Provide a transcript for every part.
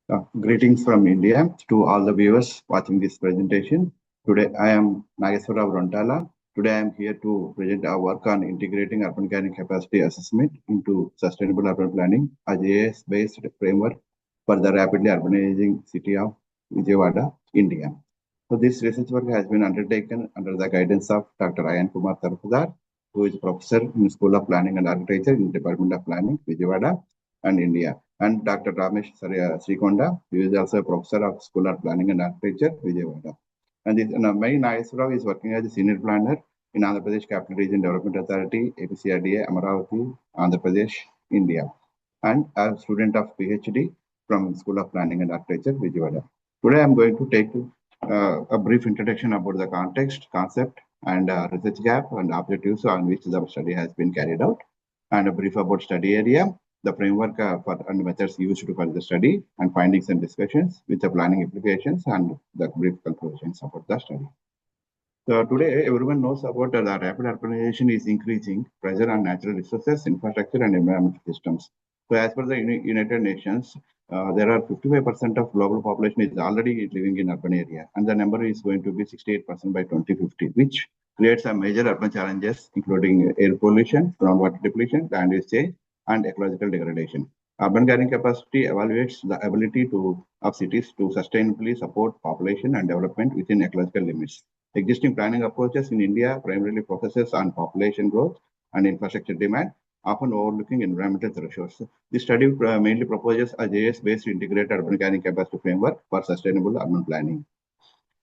Greetings from India to all the viewers watching this presentation. Today I am Nageswara Rao Rontala. Today I am here to present our work on integrating urban carrying capacity assessment into sustainable urban planning, a GIS-based framework for the rapidly urbanizing city of Vijayawada, India. So this research work has been undertaken under the guidance of Dr. Ayon Kumar Tarafdar, who is professor in School of Planning and Architecture in the Department of Planning, Vijayawada and India, and Dr. Ramesh Srikonda, who is also a professor of School of Planning and Architecture, Vijayawada. And this, Mai Nageswara is working as a senior planner in Andhra Pradesh Capital Region Development Authority, APCRDA, Amaravati, Andhra Pradesh, India, and a student of PhD from School of Planning and Architecture, Vijayawada. Today, I am going to take a brief introduction about the context, concept, and research gap and objectives on which the study has been carried out, and a brief about study area, the framework for and methods used for the study, and findings and discussions with the planning implications, and the brief conclusions about the study. So today, everyone knows about the rapid urbanization is increasing pressure on natural resources, infrastructure, and environmental systems. So as per the United Nations, there are 55% of global population is already living in urban area, and the number is going to be 68% by 2050, which creates a major urban challenges, including air pollution, groundwater depletion, land use change, and ecological degradation. Urban carrying capacity evaluates the ability of cities to sustainably support population and development within ecological limits. Existing planning approaches in India primarily focuses on population growth and infrastructure demand, often overlooking environmental thresholds. This study mainly proposes a GIS-based integrated urban carrying capacity framework for sustainable urban planning.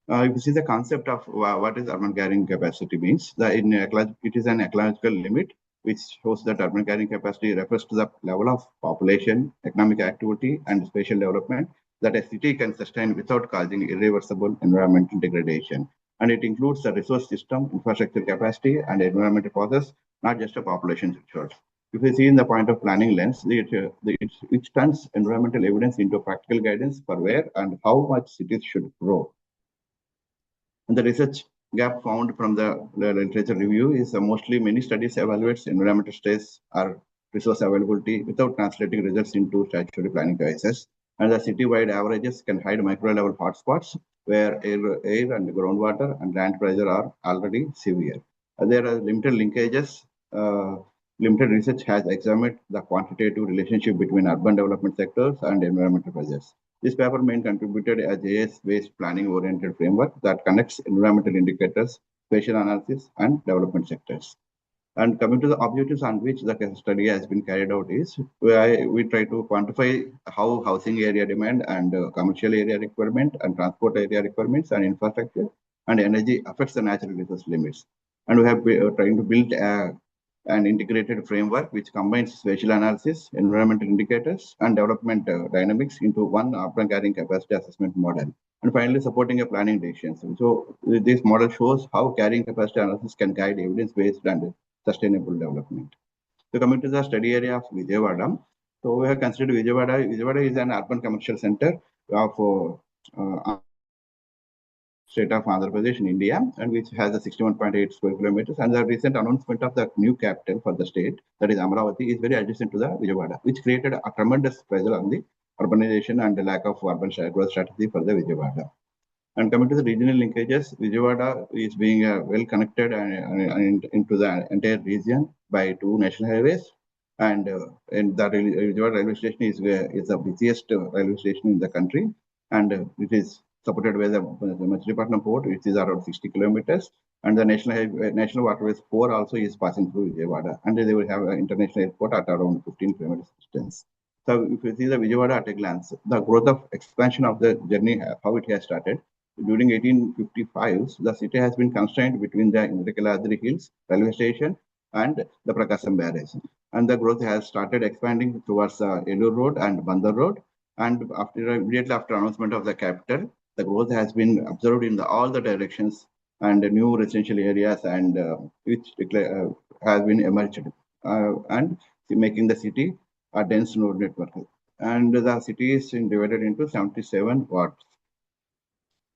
If you see the concept of what is urban carrying capacity means, it is an ecological limit which shows that urban carrying capacity refers to the level of population, economic activity, and spatial development that a city can sustain without causing irreversible environmental degradation. And it includes the resource system, infrastructure capacity, and environmental process, not just a population threshold. If we see in the point of planning lens, it turns environmental evidence into practical guidance for where and how much cities should grow. And the research gap found from the literature review is mostly many studies evaluates environmental stress or resource availability without translating results into statutory planning choices. And the citywide averages can hide micro-level hotspots where air and groundwater and land pressure are already severe. There are limited linkages. Limited research has examined the quantitative relationship between urban development sectors and environmental pressures. This paper main contributed a GIS-based planning-oriented framework that connects environmental indicators, spatial analysis, and development sectors. And coming to the objectives on which the study has been carried out is, we try to quantify how housing area demand and commercial area requirement and transport area requirements and infrastructure and energy affects the natural resource limits. And we have trying to build an integrated framework which combines spatial analysis, environmental indicators, and development dynamics into one urban carrying capacity assessment model. And finally, supporting a planning decisions. So this model shows how carrying capacity analysis can guide evidence-based and sustainable development. So coming to the study area of Vijayawada. So we have considered Vijayawada. Vijayawada is an urban commercial center of state of Andhra Pradesh in India, and which has a 61.8 square kilometers. And the recent announcement of the new capital for the state, that is Amaravati, is very adjacent to the Vijayawada, which created a tremendous pressure on the urbanization and the lack of urban growth strategy for the Vijayawada. And coming to the regional linkages, Vijayawada is being well connected into the entire region by two national highways. And the Vijayawada railway station is the busiest railway station in the country, and it is supported by the Machilipatnam port, which is around 60 kilometers, and the National Waterways 4 also is passing through Vijayawada, and they will have an international airport at around 15 kilometers distance. So if you see the Vijayawada at a glance, the growth of expansion of the journey, how it has started. During 1855, the city has been constrained between the Indrikaladri Hills railway station and the Prakasam Barrage. And the growth has started expanding towards Elur Road and Bandar Road. And immediately after announcement of the capital, the growth has been observed in all the directions and new residential areas, and which has been emerged, and making the city a dense node network. And the city is divided into 77 wards.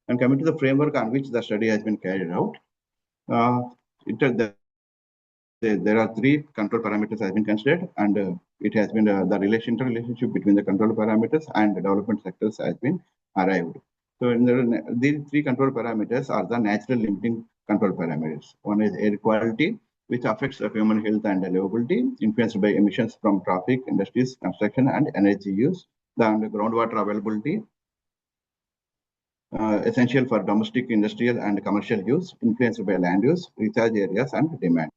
And coming to the framework on which the study has been carried out, there are three control parameters have been considered, and it has been the interrelationship between the control parameters and the development sectors has been arrived. So these three control parameters are the natural limiting control parameters. One is air quality, which affects human health and livability, influenced by emissions from traffic, industries, construction, and energy use. Then the groundwater availability, essential for domestic, industrial, and commercial use, influenced by land use, recharge areas, and demand.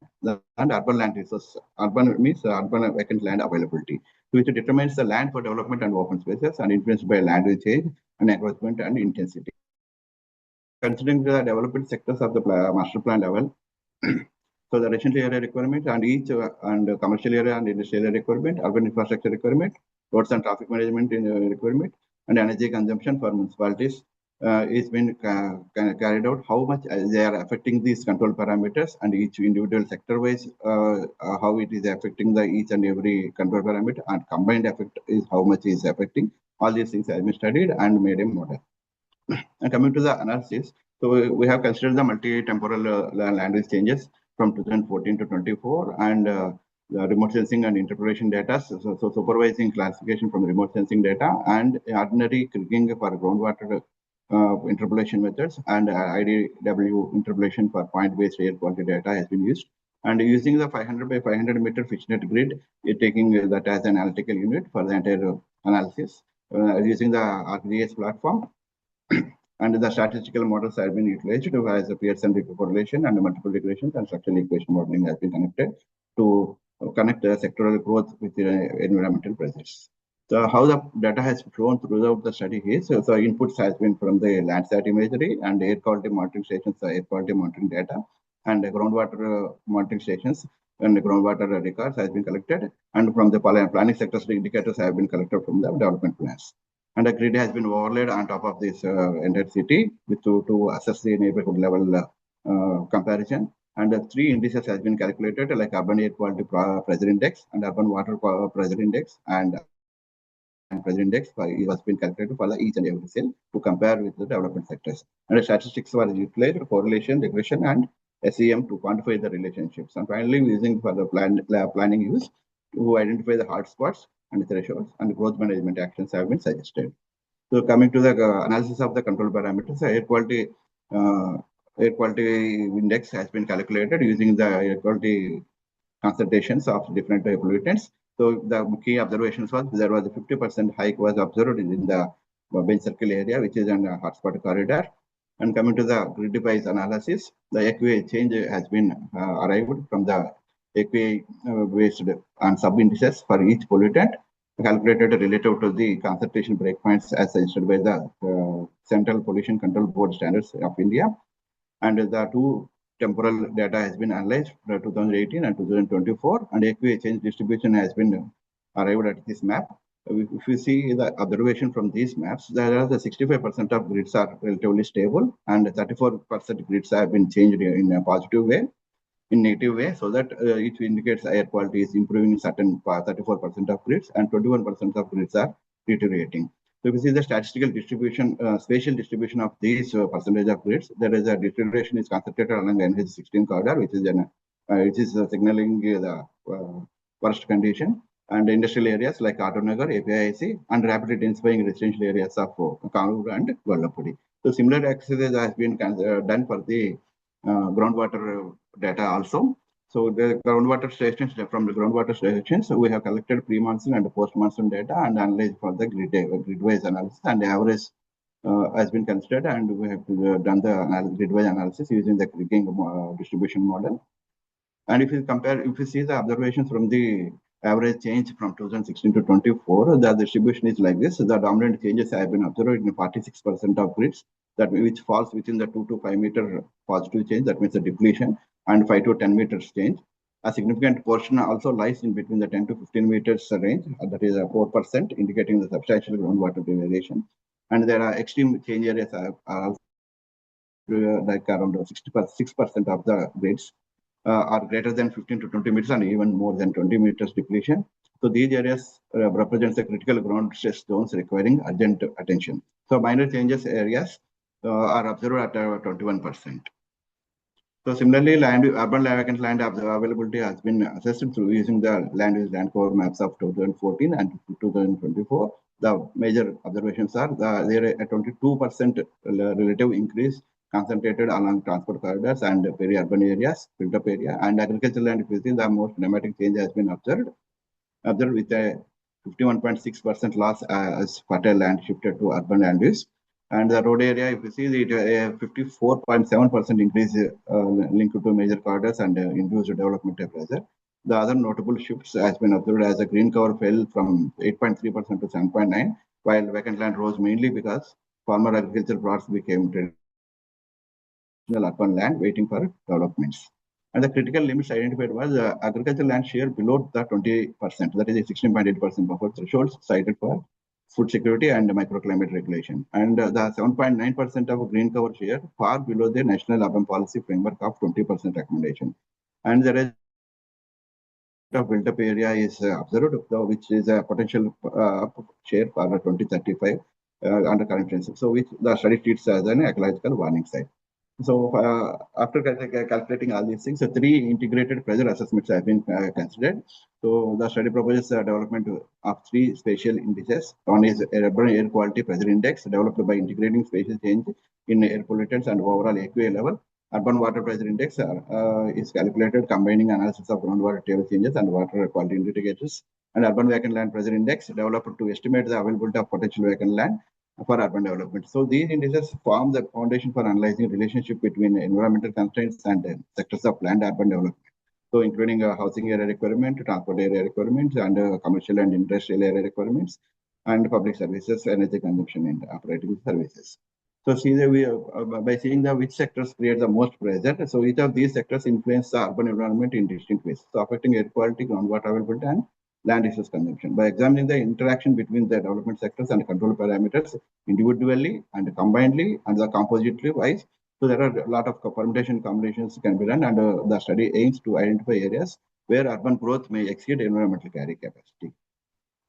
And urban land resource. Urban means urban vacant land availability, which determines the land for development and open spaces, and influenced by land usage and encroachment and intensity. Considering the development sectors of the master plan level, so the residential area requirement and each and commercial area and industrial area requirement, urban infrastructure requirement, roads and traffic management requirement, and energy consumption for municipalities is been carried out. How much they are affecting these control parameters and each individual sector wise, how it is affecting the each and every control parameter, and combined effect is how much is affecting. All these things have been studied and made a model. And coming to the analysis, so we have considered the multi-temporal land use changes from 2014 to 24 and the remote sensing and interpretation data, so supervising classification from remote sensing data and ordinary kriging for groundwater interpolation methods and IDW interpolation for point-based air quality data has been used. And using the 500 by 500 meter fishnet grid, taking that as an analytical unit for the entire analysis, using the RGS platform. And the statistical models have been utilized as a Pearson correlation and multiple regressions and structural equation modeling has been connected to connect the sectoral growth with the environmental pressures. So how the data has flown throughout the study is, so inputs has been from the Landsat imagery and air quality monitoring stations, air quality monitoring data, and the groundwater monitoring stations and the groundwater records has been collected, and from the planning sectors, the indicators have been collected from the development plans. And a grid has been overlaid on top of this entire city to assess the neighborhood level comparison. And the three indices has been calculated like urban air quality pressure index and urban water pressure index and pressure index was been calculated for each and every cell to compare with the development sectors. And the statistics were utilized, correlation, regression, and SEM to quantify the relationships. And finally, using for the planning use to identify the hotspots and thresholds and growth management actions have been suggested. So coming to the analysis of the control parameters, air quality index has been calculated using the air quality concentrations of different pollutants. So the key observations was there was a 50% hike was observed in the bench circle area, which is an hotspot corridor. And coming to the grid-wise analysis, the AQI change has been arrived from the AQI based on sub-indices for each pollutant, calculated relative to the concentration breakpoints as suggested by the Central Pollution Control Board standards of India. And the two temporal data has been analyzed for 2018 and 2024, and AQI change distribution has been arrived at this map. If you see the observation from these maps, there are the 65% of grids are relatively stable, and 34% grids have been changed in a positive way, in negative way, so that it indicates air quality is improving in certain 34% of grids, and 21% of grids are deteriorating. So if you see the statistical distribution, spatial distribution of these percentage of grids, there is a deterioration is concentrated along the NH16 corridor, which is signaling the worst condition, and industrial areas like Autonagar, APIC, and rapidly densifying residential areas of Kannur and Gollapudi. So similar exercise has been done for the groundwater data also. So the groundwater stations, from the groundwater stations, we have collected pre-monsoon and post-monsoon data and analyzed for the grid-wise analysis, and the average has been considered, and we have done the grid-wise analysis using the kriging distribution model. And if you see the observations from the average change from 2016 to 24, the distribution is like this. The dominant changes have been observed in 46% of grids, that which falls within the 2 to 5 meter positive change, that means the depletion, and 5 to 10 meters change. A significant portion also lies in between the 10 to 15 meters range, that is 4%, indicating the substantial groundwater degradation. And there are extreme change areas like around 6% of the grids are greater than 15 to 20 meters and even more than 20 meters depletion. So these areas represent the critical ground stress zones requiring urgent attention. So minor changes areas are observed at 21%. So similarly, urban vacant land availability has been assessed through using the land use land cover maps of 2014 and 2024. The major observations are there a 22% relative increase concentrated along transport corridors and peri-urban areas, built-up area, and agricultural land. If you see, the most dramatic change has been observed with a 51.6% loss as fertile land shifted to urban land use. And the road area, if you see, it a 54.7% increase linked to major corridors and induced development pressure. The other notable shifts has been observed as the green cover fell from 8.3% to 7.9%, while vacant land rose mainly because former agricultural plots became traditional urban land waiting for developments. And the critical limits identified was agricultural land share below the 20%, that is a 16.8% buffer thresholds cited for food security and microclimate regulation. And the 7.9% of green cover share far below the national urban policy framework of 20% recommendation. And the rest of built-up area is observed, which is a potential share for 2035 under current trends. So which the study treats as an ecological warning sign. So after calculating all these things, 3 integrated pressure assessments have been considered. So the study proposes development of 3 spatial indices. One is urban air quality pressure index developed by integrating spatial change in air pollutants and overall AQI level. Urban water pressure index is calculated combining analysis of groundwater table changes and water quality indicators. And urban vacant land pressure index developed to estimate the availability of potential vacant land for urban development. So these indices form the foundation for analyzing relationship between environmental constraints and sectors of land urban development. So including housing area requirement, transport area requirements, and commercial and industrial area requirements, and public services, energy consumption, and operating services. So see that we by seeing the which sectors create the most pressure. So each of these sectors influence the urban environment in distinct ways. So affecting air quality, groundwater availability, and land resource consumption. By examining the interaction between the development sectors and control parameters individually and combinedly and the compositely wise, so there are a lot of permutation combinations can be done, and the study aims to identify areas where urban growth may exceed environmental carrying capacity.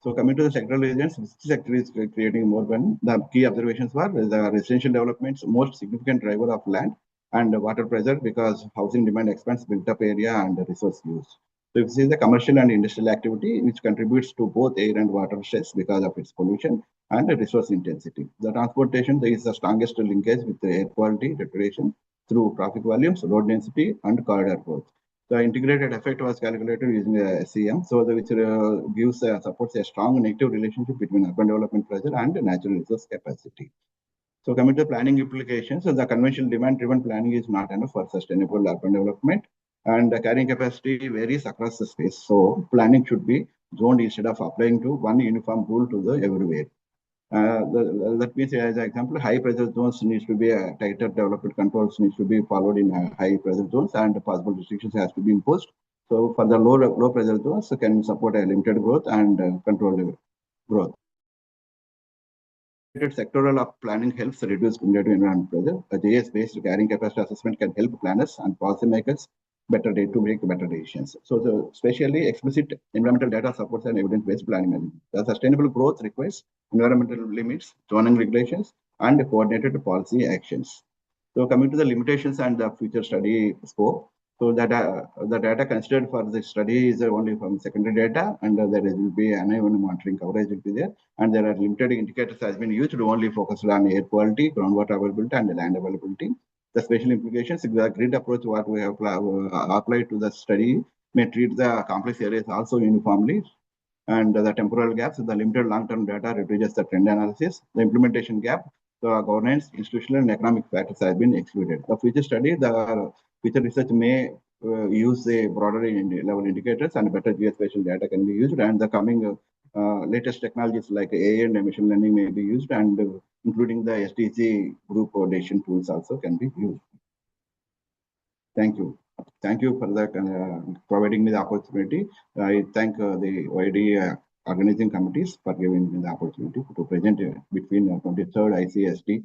So coming to the sectoral regions, this sector is creating more than the key observations were the residential development's most significant driver of land and water pressure because housing demand expands built up area and resource use. So if you see the commercial and industrial activity, which contributes to both air and water stress because of its pollution and resource intensity. The transportation is the strongest linkage with the air quality deterioration through traffic volumes, road density, and corridor growth. The integrated effect was calculated using a SEM, so which gives supports a strong negative relationship between urban development pressure and natural resource capacity. So coming to planning implications, so the conventional demand-driven planning is not enough for sustainable urban development, and the carrying capacity varies across the space. So planning should be zoned instead of applying to one uniform rule to the everywhere. That means, as an example, high pressure zones needs to be a tighter development controls needs to be followed in high pressure zones, and possible restrictions has to be imposed. So for the low pressure zones, can support a limited growth and controlled growth. Sectoral of planning helps reduce cumulative environmental pressure. A GIS-based carrying capacity assessment can help planners and policymakers to make better decisions. So, especially explicit environmental data supports an evidence-based planning. The sustainable growth requires environmental limits, zoning regulations, and coordinated policy actions. So, coming to the limitations and the future study scope. So that the data considered for the study is only from secondary data, and there will be an Ayon monitoring coverage will be there, and there are limited indicators has been used to only focus on air quality, groundwater availability, and land availability. The special implications, the grid approach what we have applied to the study may treat the complex areas also uniformly, and the temporal gaps, the limited long-term data reduces the trend analysis. The implementation gap, the governance, institutional, and economic factors have been excluded. The future study, the future research may use a broader level indicators and better geospatial data can be used, and the coming latest technologies like AI and machine learning may be used, and including the SDG group coordination tools also can be used. Thank you. Thank you for that providing me the opportunity. I thank the YD organizing committees for giving me the opportunity to present between 23rd ICSD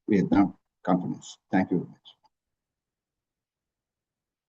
Vietnam conference. Thank you very much.